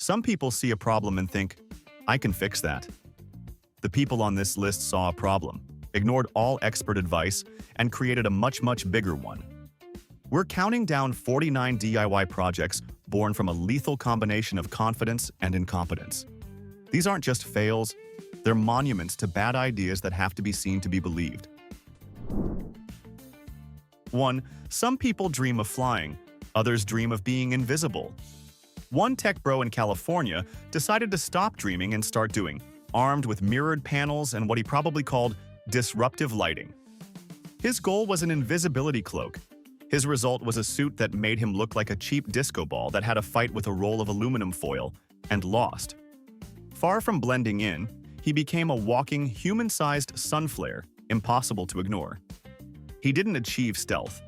Some people see a problem and think, I can fix that. The people on this list saw a problem, ignored all expert advice, and created a much bigger one. We're counting down 49 DIY projects born from a lethal combination of confidence and incompetence. These aren't just fails, they're monuments to bad ideas that have to be seen to be believed. 1. Some people dream of flying, others dream of being invisible. One tech bro in California decided to stop dreaming and start doing, armed with mirrored panels and what he probably called disruptive lighting. His goal was an invisibility cloak. His result was a suit that made him look like a cheap disco ball that had a fight with a roll of aluminum foil and lost. Far from blending in, he became a walking, human-sized sun flare, impossible to ignore. He didn't achieve stealth.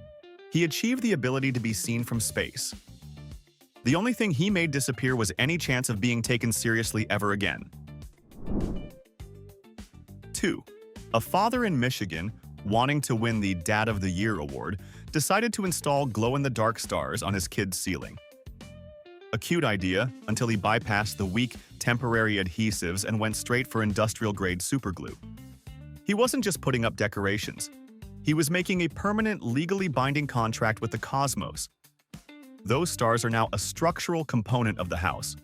He achieved the ability to be seen from space. The only thing he made disappear was any chance of being taken seriously ever again. 2. A father in Michigan, wanting to win the Dad of the Year award, decided to install glow-in-the-dark stars on his kid's ceiling. A cute idea until he bypassed the weak, temporary adhesives and went straight for industrial-grade superglue. He wasn't just putting up decorations. He was making a permanent, legally binding contract with the cosmos. Those stars are now a structural component of the house.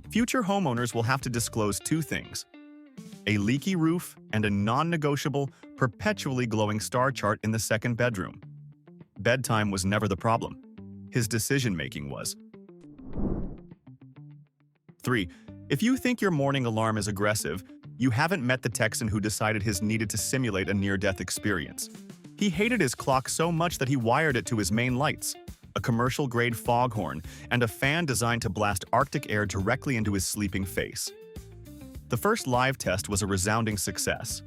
Future homeowners will have to disclose two things: a leaky roof and a non-negotiable, perpetually glowing star chart in the second bedroom. Bedtime was never the problem. His decision-making was. 3. If you think your morning alarm is aggressive, you haven't met the Texan who decided his needed to simulate a near-death experience. He hated his clock so much that he wired it to his main lights, a commercial-grade foghorn, and a fan designed to blast Arctic air directly into his sleeping face. The first live test was a resounding success.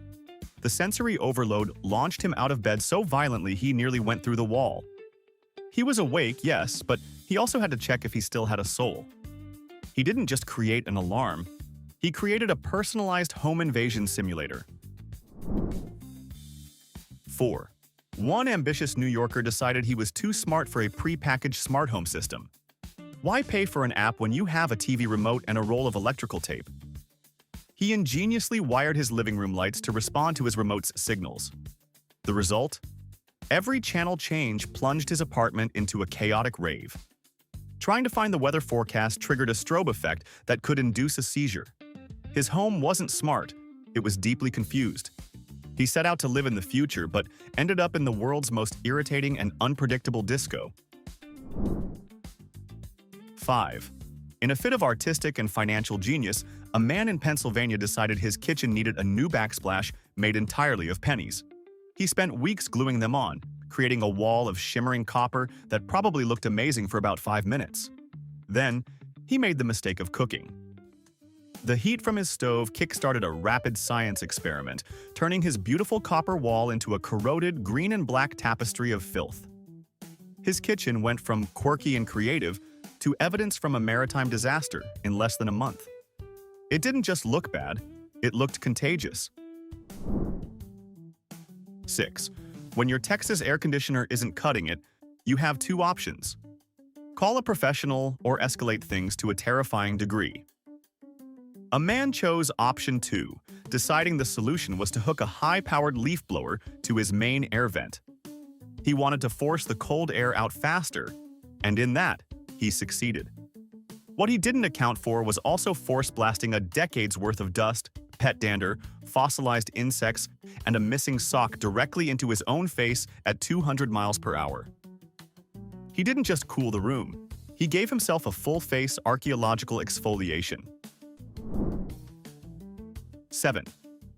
The sensory overload launched him out of bed so violently he nearly went through the wall. He was awake, yes, but he also had to check if he still had a soul. He didn't just create an alarm, he created a personalized home invasion simulator. 4. One ambitious New Yorker decided he was too smart for a pre-packaged smart home system. Why pay for an app when you have a TV remote and a roll of electrical tape? He ingeniously wired his living room lights to respond to his remote's signals. The result? Every channel change plunged his apartment into a chaotic rave. Trying to find the weather forecast triggered a strobe effect that could induce a seizure. His home wasn't smart, it was deeply confused. He set out to live in the future, but ended up in the world's most irritating and unpredictable disco. 5. In a fit of artistic and financial genius, a man in Pennsylvania decided his kitchen needed a new backsplash made entirely of pennies. He spent weeks gluing them on, creating a wall of shimmering copper that probably looked amazing for about 5 minutes. Then, he made the mistake of cooking. The heat from his stove kickstarted a rapid science experiment, turning his beautiful copper wall into a corroded green and black tapestry of filth. His kitchen went from quirky and creative to evidence from a maritime disaster in less than a month. It didn't just look bad, it looked contagious. 6. When your Texas air conditioner isn't cutting it, you have two options. Call a professional or escalate things to a terrifying degree. A man chose option 2, deciding the solution was to hook a high-powered leaf blower to his main air vent. He wanted to force the cold air out faster, and in that, he succeeded. What he didn't account for was also force blasting a decade's worth of dust, pet dander, fossilized insects, and a missing sock directly into his own face at 200 miles per hour. He didn't just cool the room, he gave himself a full-face archaeological exfoliation. 7.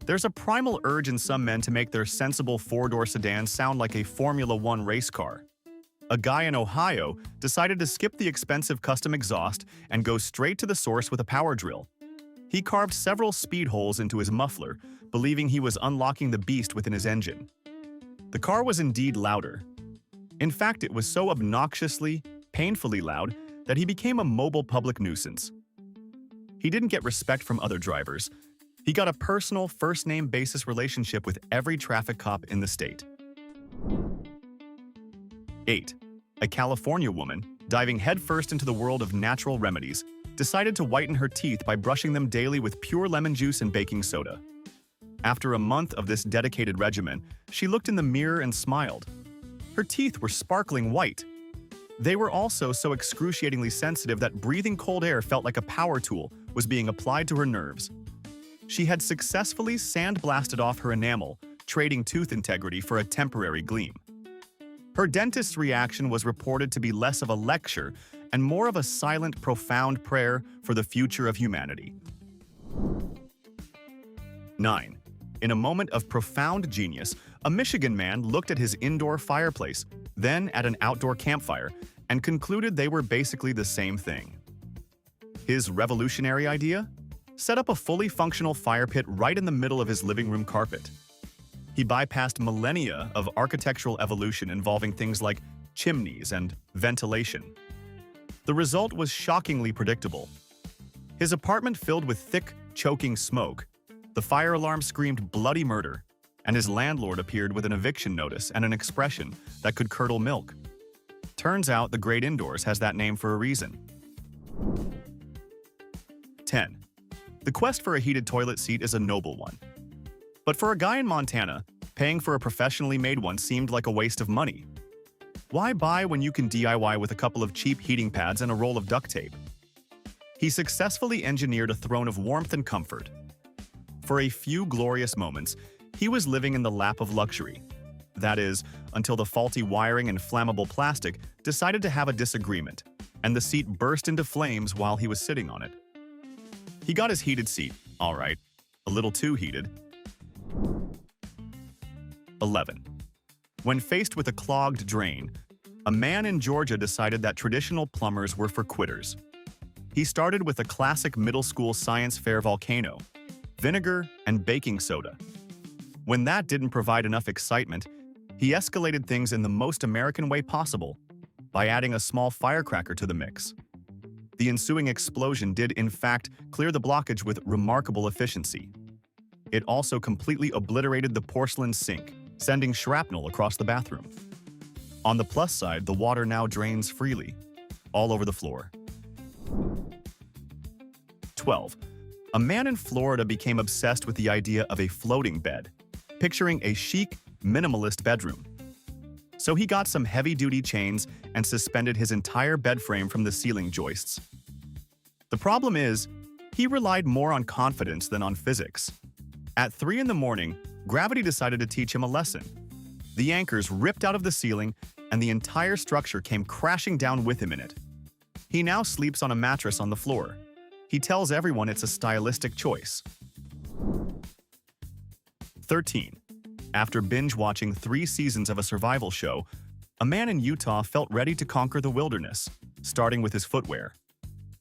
There's a primal urge in some men to make their sensible four-door sedan sound like a Formula One race car. A guy in Ohio decided to skip the expensive custom exhaust and go straight to the source with a power drill. He carved several speed holes into his muffler, believing he was unlocking the beast within his engine. The car was indeed louder. In fact, it was so obnoxiously, painfully loud that he became a mobile public nuisance. He didn't get respect from other drivers. He got a personal, first-name basis relationship with every traffic cop in the state. 8. A California woman, diving headfirst into the world of natural remedies, decided to whiten her teeth by brushing them daily with pure lemon juice and baking soda. After a month of this dedicated regimen, she looked in the mirror and smiled. Her teeth were sparkling white. They were also so excruciatingly sensitive that breathing cold air felt like a power tool was being applied to her nerves. She had successfully sandblasted off her enamel, trading tooth integrity for a temporary gleam. Her dentist's reaction was reported to be less of a lecture and more of a silent, profound prayer for the future of humanity. 9. In a moment of profound genius, a Michigan man looked at his indoor fireplace, then at an outdoor campfire, and concluded they were basically the same thing. His revolutionary idea? Set up a fully functional fire pit right in the middle of his living room carpet. He bypassed millennia of architectural evolution involving things like chimneys and ventilation. The result was shockingly predictable. His apartment filled with thick, choking smoke, the fire alarm screamed bloody murder, and his landlord appeared with an eviction notice and an expression that could curdle milk. Turns out the great indoors has that name for a reason. 10. The quest for a heated toilet seat is a noble one. But for a guy in Montana, paying for a professionally made one seemed like a waste of money. Why buy when you can DIY with a couple of cheap heating pads and a roll of duct tape? He successfully engineered a throne of warmth and comfort. For a few glorious moments, he was living in the lap of luxury. That is, until the faulty wiring and flammable plastic decided to have a disagreement, and the seat burst into flames while he was sitting on it. He got his heated seat, all right, a little too heated. 11. When faced with a clogged drain, a man in Georgia decided that traditional plumbers were for quitters. He started with a classic middle school science fair volcano, vinegar and baking soda. When that didn't provide enough excitement, he escalated things in the most American way possible, by adding a small firecracker to the mix. The ensuing explosion did, in fact, clear the blockage with remarkable efficiency. It also completely obliterated the porcelain sink, sending shrapnel across the bathroom. On the plus side, the water now drains freely, all over the floor. 12. A man in Florida became obsessed with the idea of a floating bed, picturing a chic, minimalist bedroom. So he got some heavy-duty chains and suspended his entire bed frame from the ceiling joists. The problem is, he relied more on confidence than on physics. At 3 in the morning, gravity decided to teach him a lesson. The anchors ripped out of the ceiling, and the entire structure came crashing down with him in it. He now sleeps on a mattress on the floor. He tells everyone it's a stylistic choice. 13. After binge-watching 3 seasons of a survival show, a man in Utah felt ready to conquer the wilderness, starting with his footwear.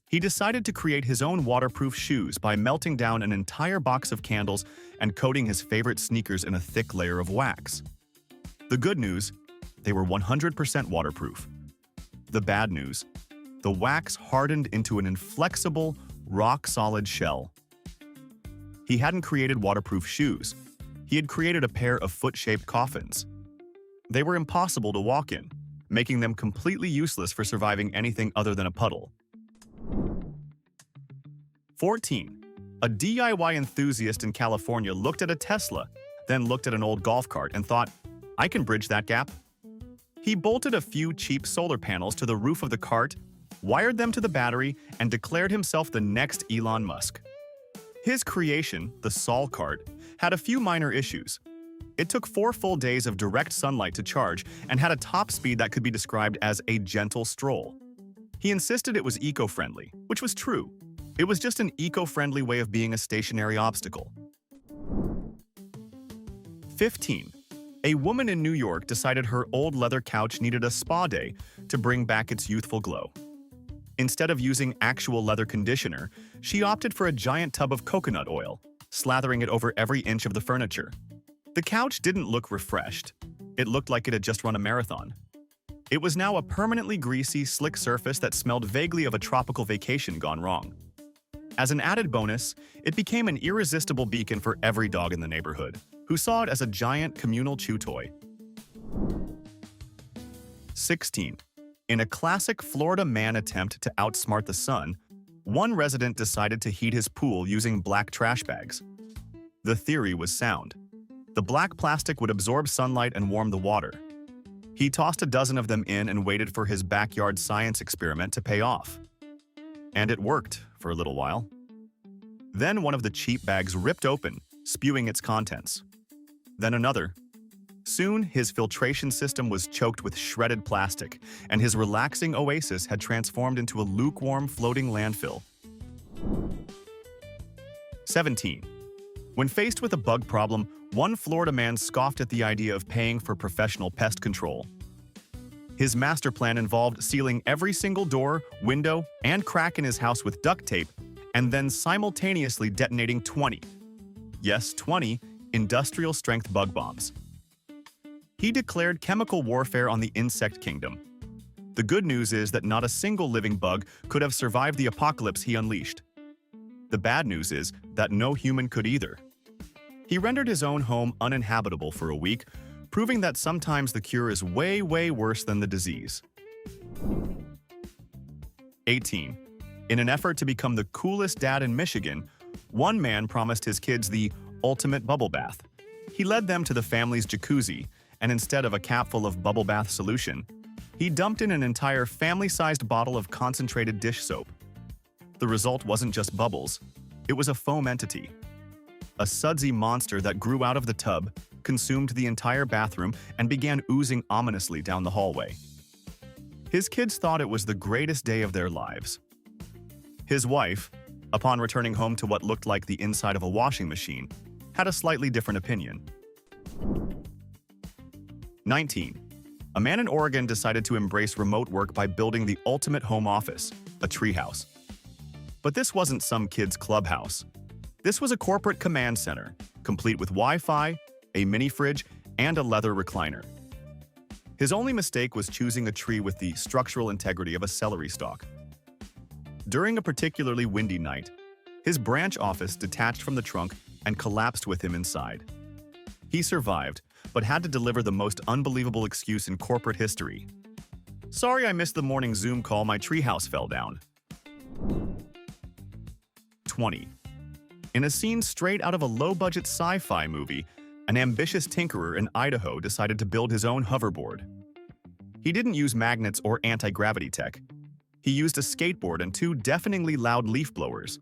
He decided to create his own waterproof shoes by melting down an entire box of candles and coating his favorite sneakers in a thick layer of wax. The good news, they were 100% waterproof. The bad news, the wax hardened into an inflexible, rock-solid shell. He hadn't created waterproof shoes. He had created a pair of foot-shaped coffins. They were impossible to walk in, making them completely useless for surviving anything other than a puddle. 14. A DIY enthusiast in California looked at a Tesla, then looked at an old golf cart and thought, I can bridge that gap. He bolted a few cheap solar panels to the roof of the cart, wired them to the battery, and declared himself the next Elon Musk. His creation, the Sol cart, had a few minor issues. It took 4 full days of direct sunlight to charge and had a top speed that could be described as a gentle stroll. He insisted it was eco-friendly, which was true. It was just an eco-friendly way of being a stationary obstacle. 15. A woman in New York decided her old leather couch needed a spa day to bring back its youthful glow. Instead of using actual leather conditioner, she opted for a giant tub of coconut oil, slathering it over every inch of the furniture. The couch didn't look refreshed. It looked like it had just run a marathon. It was now a permanently greasy, slick surface that smelled vaguely of a tropical vacation gone wrong. As an added bonus, it became an irresistible beacon for every dog in the neighborhood, who saw it as a giant communal chew toy. 16. In a classic Florida man attempt to outsmart the sun, One resident decided to heat his pool using black trash bags. The theory was sound. The black plastic would absorb sunlight and warm the water. He tossed a dozen of them in and waited for his backyard science experiment to pay off. And it worked for a little while. Then one of the cheap bags ripped open, spewing its contents. Then another. Soon, his filtration system was choked with shredded plastic, and his relaxing oasis had transformed into a lukewarm floating landfill. 17. When faced with a bug problem, one Florida man scoffed at the idea of paying for professional pest control. His master plan involved sealing every single door, window, and crack in his house with duct tape, and then simultaneously detonating 20, yes, 20, industrial-strength bug bombs. He declared chemical warfare on the insect kingdom. The good news is that not a single living bug could have survived the apocalypse he unleashed. The bad news is that no human could either. He rendered his own home uninhabitable for a week, proving that sometimes the cure is way, way worse than the disease. 18. In an effort to become the coolest dad in Michigan, one man promised his kids the ultimate bubble bath. He led them to the family's jacuzzi, and instead of a capful of bubble bath solution, he dumped in an entire family-sized bottle of concentrated dish soap. The result wasn't just bubbles, it was a foam entity. A sudsy monster that grew out of the tub, consumed the entire bathroom, and began oozing ominously down the hallway. His kids thought it was the greatest day of their lives. His wife, upon returning home to what looked like the inside of a washing machine, had a slightly different opinion. 19. A man in Oregon decided to embrace remote work by building the ultimate home office, a treehouse. But this wasn't some kid's clubhouse. This was a corporate command center, complete with Wi-Fi, a mini fridge, and a leather recliner. His only mistake was choosing a tree with the structural integrity of a celery stalk. During a particularly windy night, his branch office detached from the trunk and collapsed with him inside. He survived, but had to deliver the most unbelievable excuse in corporate history. "Sorry I missed the morning Zoom call, my treehouse fell down." 20. In a scene straight out of a low-budget sci-fi movie, an ambitious tinkerer in Idaho decided to build his own hoverboard. He didn't use magnets or anti-gravity tech. He used a skateboard and two deafeningly loud leaf blowers.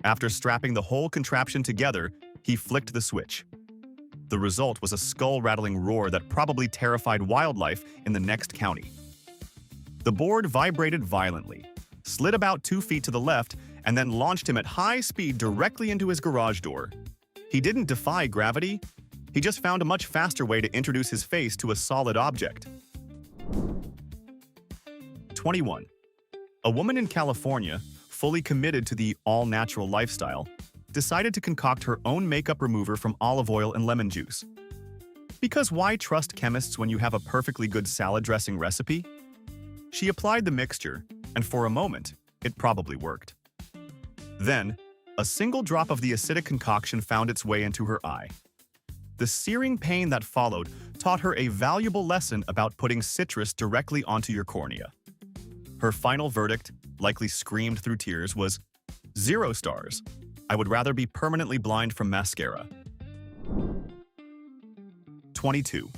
After strapping the whole contraption together, he flicked the switch. The result was a skull-rattling roar that probably terrified wildlife in the next county. The board vibrated violently, slid about 2 feet to the left, and then launched him at high speed directly into his garage door. He didn't defy gravity, he just found a much faster way to introduce his face to a solid object. 21. A woman in California, fully committed to the all-natural lifestyle, decided to concoct her own makeup remover from olive oil and lemon juice. Because why trust chemists when you have a perfectly good salad dressing recipe? She applied the mixture, and for a moment, it probably worked. Then, a single drop of the acidic concoction found its way into her eye. The searing pain that followed taught her a valuable lesson about putting citrus directly onto your cornea. Her final verdict, likely screamed through tears, was 0 stars. I would rather be permanently blind from mascara. 22.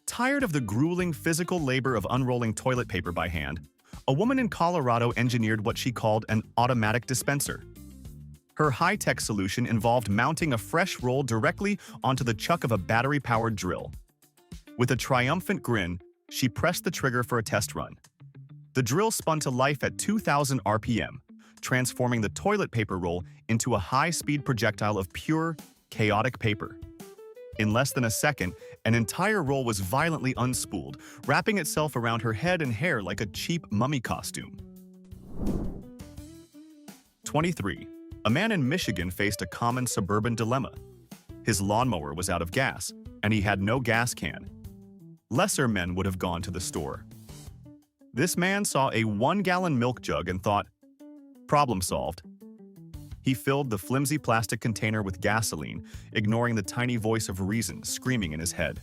Tired of the grueling physical labor of unrolling toilet paper by hand, a woman in Colorado engineered what she called an automatic dispenser. Her high-tech solution involved mounting a fresh roll directly onto the chuck of a battery-powered drill. With a triumphant grin, she pressed the trigger for a test run. The drill spun to life at 2,000 RPM, transforming the toilet paper roll into a high-speed projectile of pure, chaotic paper. In less than a second, an entire roll was violently unspooled, wrapping itself around her head and hair like a cheap mummy costume. 23. A man in Michigan faced a common suburban dilemma. His lawnmower was out of gas, and he had no gas can. Lesser men would have gone to the store. This man saw a 1-gallon milk jug and thought, problem solved. He filled the flimsy plastic container with gasoline, ignoring the tiny voice of reason screaming in his head.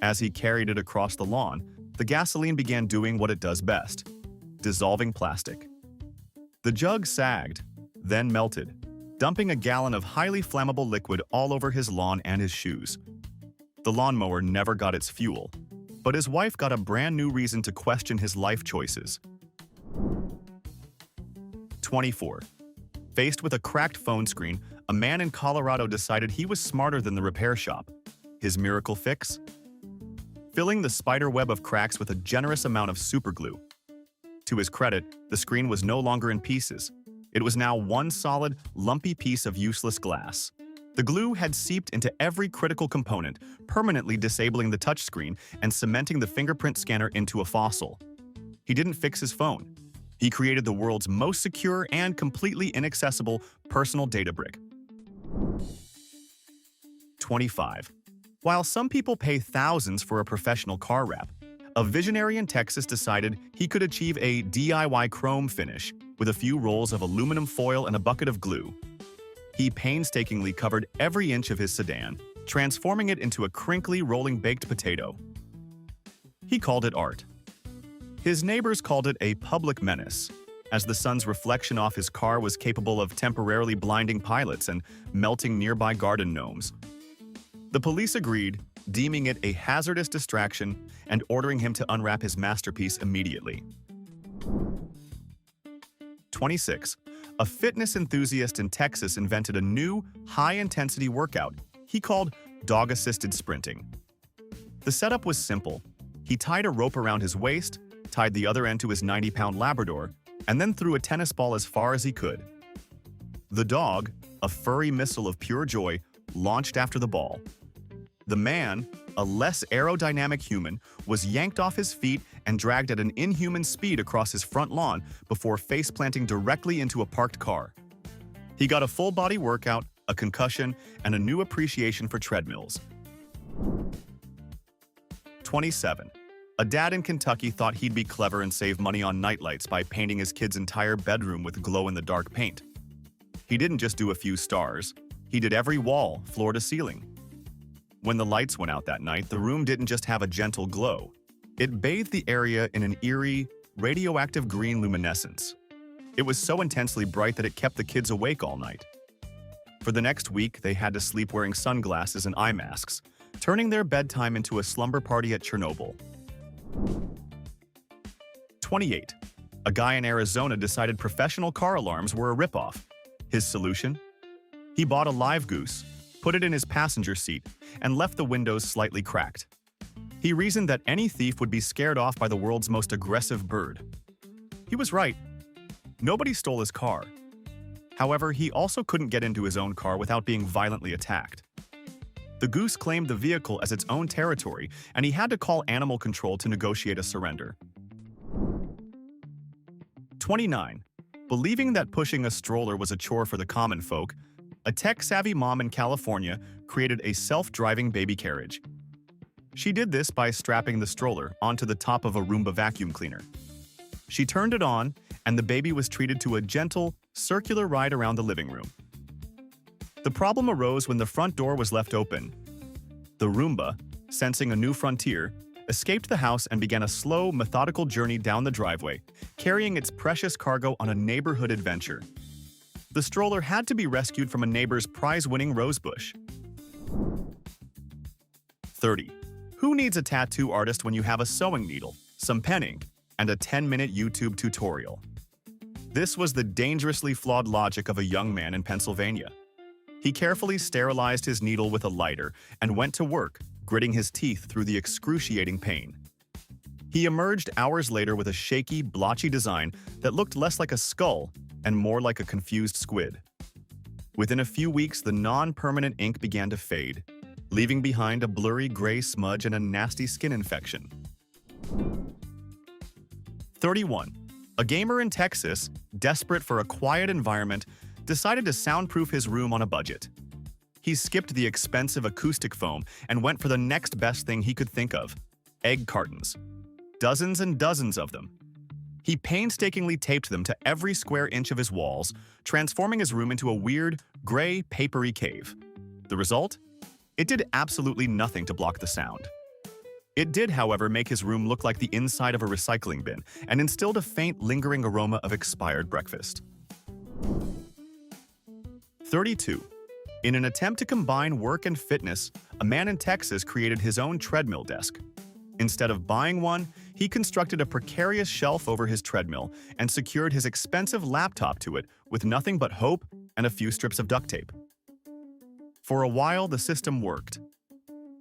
As he carried it across the lawn, the gasoline began doing what it does best, dissolving plastic. The jug sagged, then melted, dumping a gallon of highly flammable liquid all over his lawn and his shoes. The lawnmower never got its fuel, but his wife got a brand new reason to question his life choices. 24. Faced with a cracked phone screen, a man in Colorado decided he was smarter than the repair shop. His miracle fix? Filling the spider web of cracks with a generous amount of superglue. To his credit, the screen was no longer in pieces. It was now one solid, lumpy piece of useless glass. The glue had seeped into every critical component, permanently disabling the touchscreen and cementing the fingerprint scanner into a fossil. He didn't fix his phone. He created the world's most secure and completely inaccessible personal data brick. 25. While some people pay thousands for a professional car wrap, a visionary in Texas decided he could achieve a DIY chrome finish with a few rolls of aluminum foil and a bucket of glue. He painstakingly covered every inch of his sedan, transforming it into a crinkly, rolling baked potato. He called it art. His neighbors called it a public menace, as the sun's reflection off his car was capable of temporarily blinding pilots and melting nearby garden gnomes. The police agreed, deeming it a hazardous distraction and ordering him to unwrap his masterpiece immediately. 26. A fitness enthusiast in Texas invented a new, high-intensity workout he called dog-assisted sprinting. The setup was simple. He tied a rope around his waist, tied the other end to his 90-pound Labrador, and then threw a tennis ball as far as he could. The dog, a furry missile of pure joy, launched after the ball. The man, a less aerodynamic human, was yanked off his feet and dragged at an inhuman speed across his front lawn before face-planting directly into a parked car. He got a full-body workout, a concussion, and a new appreciation for treadmills. 27. A dad in Kentucky thought he'd be clever and save money on nightlights by painting his kid's entire bedroom with glow-in-the-dark paint. He didn't just do a few stars. He did every wall, floor to ceiling. When the lights went out that night, the room didn't just have a gentle glow. It bathed the area in an eerie, radioactive green luminescence. It was so intensely bright that it kept the kids awake all night. For the next week, they had to sleep wearing sunglasses and eye masks, turning their bedtime into a slumber party at Chernobyl. 28. A guy in Arizona decided professional car alarms were a ripoff. His solution? He bought a live goose, put it in his passenger seat, and left the windows slightly cracked. He reasoned that any thief would be scared off by the world's most aggressive bird. He was right. Nobody stole his car. However, he also couldn't get into his own car without being violently attacked. The goose claimed the vehicle as its own territory, and he had to call animal control to negotiate a surrender. 29. Believing that pushing a stroller was a chore for the common folk, a tech-savvy mom in California created a self-driving baby carriage. She did this by strapping the stroller onto the top of a Roomba vacuum cleaner. She turned it on, and the baby was treated to a gentle, circular ride around the living room. The problem arose when the front door was left open. The Roomba, sensing a new frontier, escaped the house and began a slow, methodical journey down the driveway, carrying its precious cargo on a neighborhood adventure. The stroller had to be rescued from a neighbor's prize-winning rosebush. 30. Who needs a tattoo artist when you have a sewing needle, some pen ink, and a 10-minute YouTube tutorial? This was the dangerously flawed logic of a young man in Pennsylvania. He carefully sterilized his needle with a lighter and went to work, gritting his teeth through the excruciating pain. He emerged hours later with a shaky, blotchy design that looked less like a skull and more like a confused squid. Within a few weeks, the non-permanent ink began to fade, leaving behind a blurry gray smudge and a nasty skin infection. 31. A gamer in Texas, desperate for a quiet environment, decided to soundproof his room on a budget. He skipped the expensive acoustic foam and went for the next best thing he could think of: egg cartons. Dozens and dozens of them. He painstakingly taped them to every square inch of his walls, transforming his room into a weird, gray, papery cave. The result? It did absolutely nothing to block the sound. It did, however, make his room look like the inside of a recycling bin and instilled a faint, lingering aroma of expired breakfast. 32. In an attempt to combine work and fitness, a man in Texas created his own treadmill desk. Instead of buying one, he constructed a precarious shelf over his treadmill and secured his expensive laptop to it with nothing but hope and a few strips of duct tape. For a while, the system worked.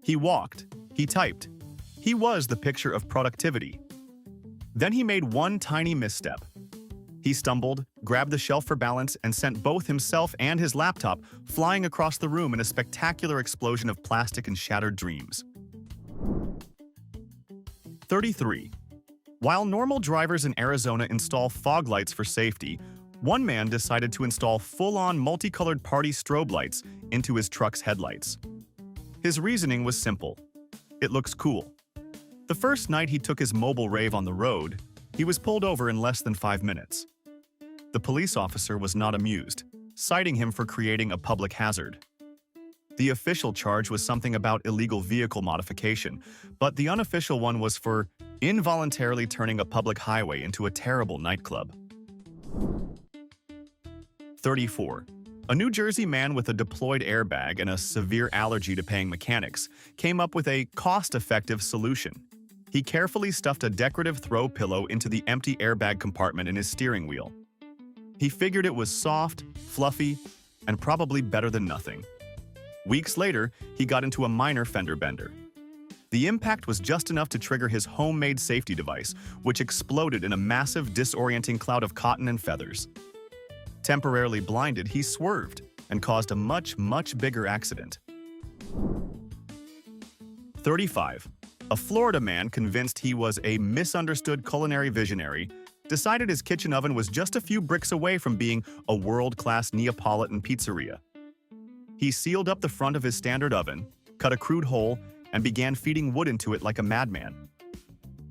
He walked, he typed. He was the picture of productivity. Then he made one tiny misstep. He stumbled, grabbed the shelf for balance, and sent both himself and his laptop flying across the room in a spectacular explosion of plastic and shattered dreams. 33. While normal drivers in Arizona install fog lights for safety, one man decided to install full-on multicolored party strobe lights into his truck's headlights. His reasoning was simple. It looks cool. The first night he took his mobile rave on the road, he was pulled over in less than 5 minutes. The police officer was not amused, citing him for creating a public hazard. The official charge was something about illegal vehicle modification, but the unofficial one was for involuntarily turning a public highway into a terrible nightclub. 34. A New Jersey man with a deployed airbag and a severe allergy to paying mechanics came up with a cost-effective solution. He carefully stuffed a decorative throw pillow into the empty airbag compartment in his steering wheel. He figured it was soft, fluffy, and probably better than nothing. Weeks later, he got into a minor fender bender. The impact was just enough to trigger his homemade safety device, which exploded in a massive, disorienting cloud of cotton and feathers. Temporarily blinded, he swerved and caused a much bigger accident. 35. A Florida man convinced he was a misunderstood culinary visionary decided his kitchen oven was just a few bricks away from being a world-class Neapolitan pizzeria. He sealed up the front of his standard oven, cut a crude hole, and began feeding wood into it like a madman.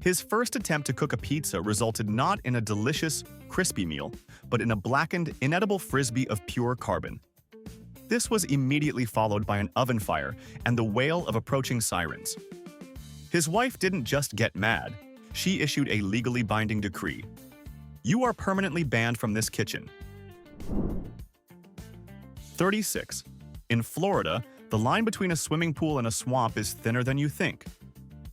His first attempt to cook a pizza resulted not in a delicious, crispy meal, but in a blackened, inedible frisbee of pure carbon. This was immediately followed by an oven fire and the wail of approaching sirens. His wife didn't just get mad, she issued a legally binding decree. You are permanently banned from this kitchen. 36. In Florida, the line between a swimming pool and a swamp is thinner than you think.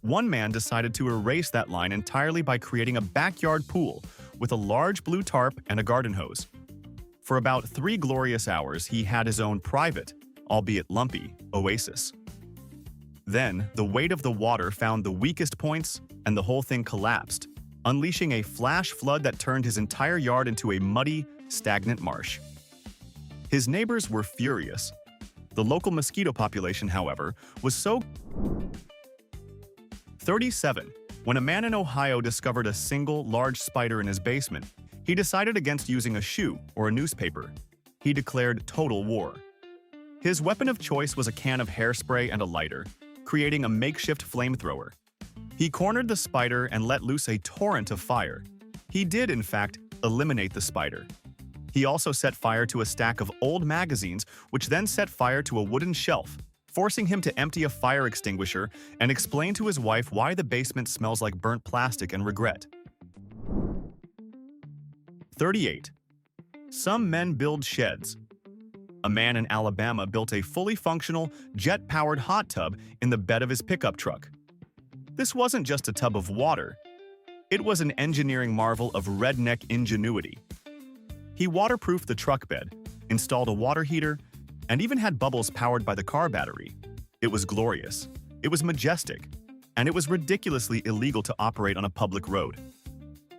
One man decided to erase that line entirely by creating a backyard pool with a large blue tarp and a garden hose. For about 3 glorious hours, he had his own private, albeit lumpy, oasis. Then, the weight of the water found the weakest points, and the whole thing collapsed, unleashing a flash flood that turned his entire yard into a muddy, stagnant marsh. His neighbors were furious. The local mosquito population, however, was so... 37. When a man in Ohio discovered a single large spider in his basement, he decided against using a shoe or a newspaper. He declared total war. His weapon of choice was a can of hairspray and a lighter, creating a makeshift flamethrower. He cornered the spider and let loose a torrent of fire. He did, in fact, eliminate the spider. He also set fire to a stack of old magazines, which then set fire to a wooden shelf, forcing him to empty a fire extinguisher and explain to his wife why the basement smells like burnt plastic and regret. 38. Some men build sheds. A man in Alabama built a fully functional, jet-powered hot tub in the bed of his pickup truck. This wasn't just a tub of water. It was an engineering marvel of redneck ingenuity. He waterproofed the truck bed, installed a water heater, and even had bubbles powered by the car battery. It was glorious, it was majestic, and it was ridiculously illegal to operate on a public road.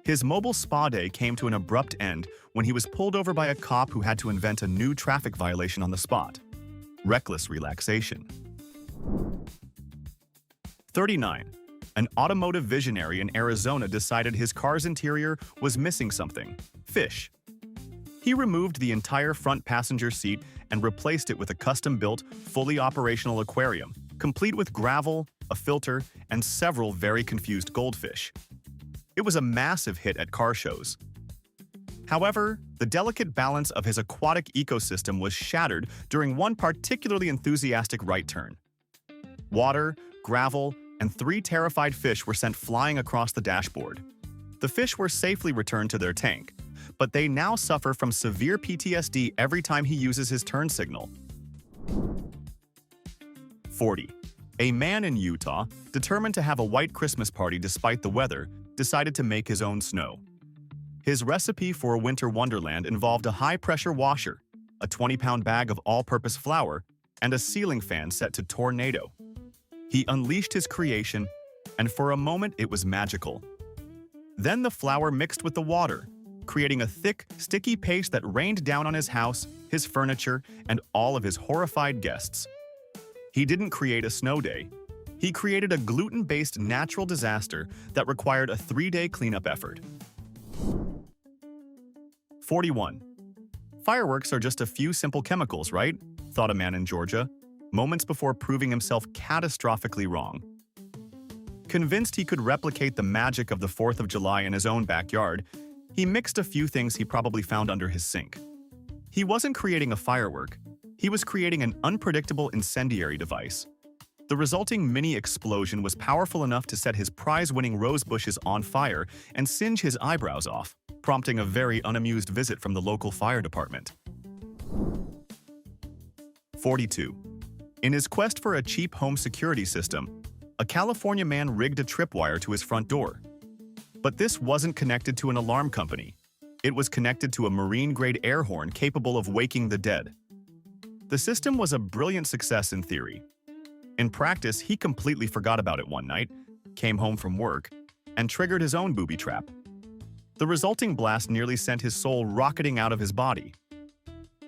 His mobile spa day came to an abrupt end when he was pulled over by a cop who had to invent a new traffic violation on the spot. Reckless relaxation. 39. An automotive visionary in Arizona decided his car's interior was missing something: fish. He removed the entire front passenger seat and replaced it with a custom-built, fully operational aquarium, complete with gravel, a filter, and several very confused goldfish. It was a massive hit at car shows. However, the delicate balance of his aquatic ecosystem was shattered during one particularly enthusiastic right turn. Water, gravel, and 3 terrified fish were sent flying across the dashboard. The fish were safely returned to their tank, but they now suffer from severe PTSD every time he uses his turn signal. 40. A man in Utah, determined to have a white Christmas party despite the weather, decided to make his own snow. His recipe for a winter wonderland involved a high-pressure washer, a 20-pound bag of all-purpose flour, and a ceiling fan set to tornado. He unleashed his creation, and for a moment it was magical. Then the flour mixed with the water, creating a thick, sticky paste that rained down on his house, his furniture, and all of his horrified guests. He didn't create a snow day. He created a gluten-based natural disaster that required a 3-day cleanup effort. 41. Fireworks are just a few simple chemicals, right? Thought a man in Georgia, moments before proving himself catastrophically wrong. Convinced he could replicate the magic of the 4th of July in his own backyard, he mixed a few things he probably found under his sink. He wasn't creating a firework, he was creating an unpredictable incendiary device. The resulting mini explosion was powerful enough to set his prize-winning rose bushes on fire and singe his eyebrows off, prompting a very unamused visit from the local fire department. 42. In his quest for a cheap home security system, a California man rigged a tripwire to his front door. But this wasn't connected to an alarm company. It was connected to a marine-grade air horn capable of waking the dead. The system was a brilliant success in theory. In practice, he completely forgot about it one night, came home from work, and triggered his own booby trap. The resulting blast nearly sent his soul rocketing out of his body.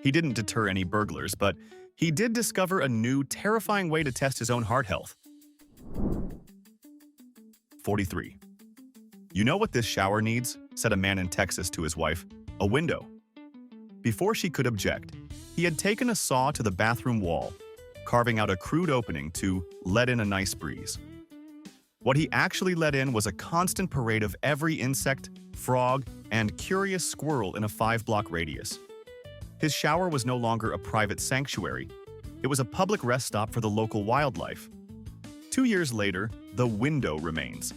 He didn't deter any burglars, but he did discover a new, terrifying way to test his own heart health. 43. You know what this shower needs? Said a man in Texas to his wife. A window. Before she could object, he had taken a saw to the bathroom wall, carving out a crude opening to let in a nice breeze. What he actually let in was a constant parade of every insect, frog, and curious squirrel in a 5-block radius. His shower was no longer a private sanctuary. It was a public rest stop for the local wildlife. 2 years later, the window remains,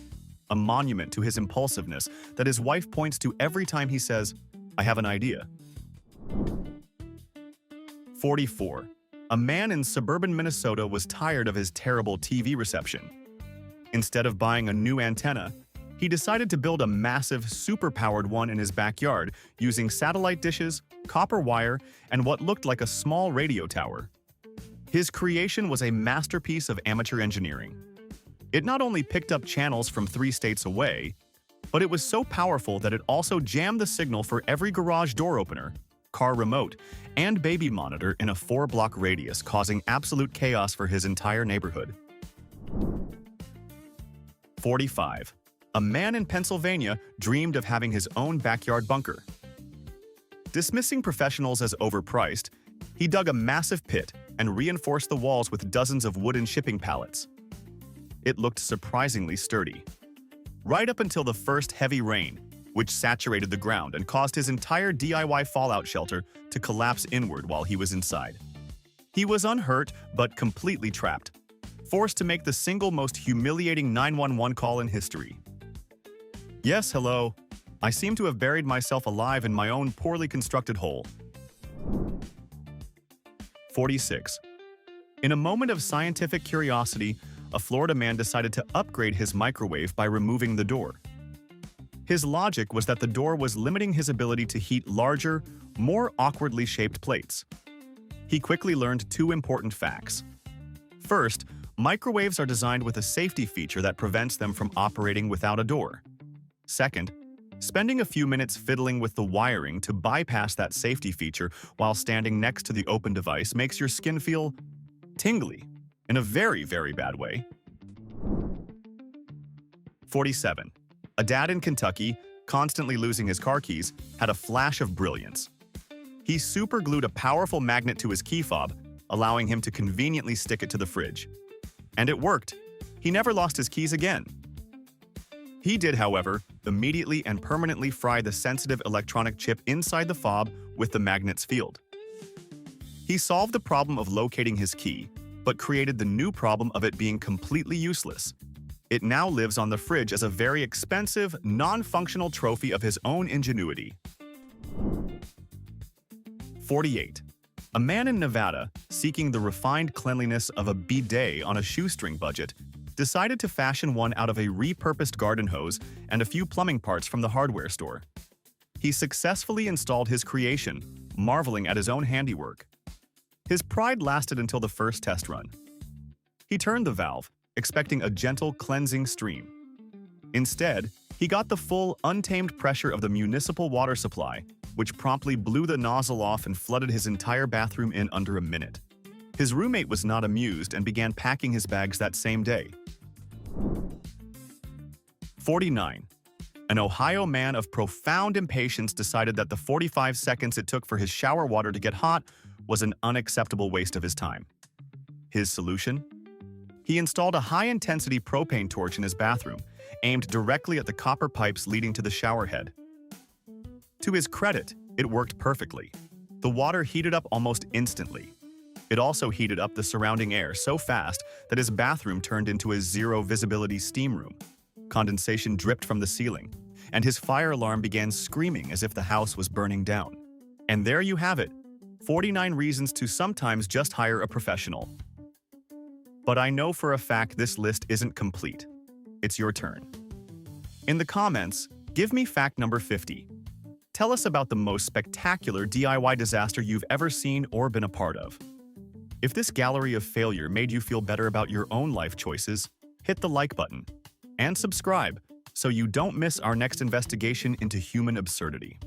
a monument to his impulsiveness that his wife points to every time he says, "I have an idea." 44. A man in suburban Minnesota was tired of his terrible TV reception. Instead of buying a new antenna, he decided to build a massive, super-powered one in his backyard using satellite dishes, copper wire, and what looked like a small radio tower. His creation was a masterpiece of amateur engineering. It not only picked up channels from 3 states away, but it was so powerful that it also jammed the signal for every garage door opener, car remote, and baby monitor in a 4-block radius, causing absolute chaos for his entire neighborhood. 45. A man in Pennsylvania dreamed of having his own backyard bunker. Dismissing professionals as overpriced, he dug a massive pit and reinforced the walls with dozens of wooden shipping pallets. It looked surprisingly sturdy. Right up until the first heavy rain, which saturated the ground and caused his entire DIY fallout shelter to collapse inward while he was inside. He was unhurt but completely trapped, forced to make the single most humiliating 911 call in history. Yes, hello. I seem to have buried myself alive in my own poorly constructed hole. 46. In a moment of scientific curiosity, a Florida man decided to upgrade his microwave by removing the door. His logic was that the door was limiting his ability to heat larger, more awkwardly shaped plates. He quickly learned 2 important facts. First, microwaves are designed with a safety feature that prevents them from operating without a door. Second, spending a few minutes fiddling with the wiring to bypass that safety feature while standing next to the open device makes your skin feel tingly in a very, very bad way. 47. A dad in Kentucky, constantly losing his car keys, had a flash of brilliance. He superglued a powerful magnet to his key fob, allowing him to conveniently stick it to the fridge. And it worked. He never lost his keys again. He did, however, immediately and permanently fry the sensitive electronic chip inside the fob with the magnet's field. He solved the problem of locating his key, but created the new problem of it being completely useless. It now lives on the fridge as a very expensive, non-functional trophy of his own ingenuity. 48. A man in Nevada, seeking the refined cleanliness of a bidet on a shoestring budget, decided to fashion one out of a repurposed garden hose and a few plumbing parts from the hardware store. He successfully installed his creation, marveling at his own handiwork. His pride lasted until the first test run. He turned the valve, expecting a gentle, cleansing stream. Instead, he got the full, untamed pressure of the municipal water supply, which promptly blew the nozzle off and flooded his entire bathroom in under a minute. His roommate was not amused and began packing his bags that same day. 49. An Ohio man of profound impatience decided that the 45 seconds it took for his shower water to get hot was an unacceptable waste of his time. His solution? He installed a high-intensity propane torch in his bathroom, aimed directly at the copper pipes leading to the shower head. To his credit, it worked perfectly. The water heated up almost instantly. It also heated up the surrounding air so fast that his bathroom turned into a zero-visibility steam room. Condensation dripped from the ceiling, and his fire alarm began screaming as if the house was burning down. And there you have it, 49 reasons to sometimes just hire a professional. But I know for a fact this list isn't complete. It's your turn. In the comments, give me fact number 50. Tell us about the most spectacular DIY disaster you've ever seen or been a part of. If this gallery of failure made you feel better about your own life choices, hit the like button and subscribe so you don't miss our next investigation into human absurdity.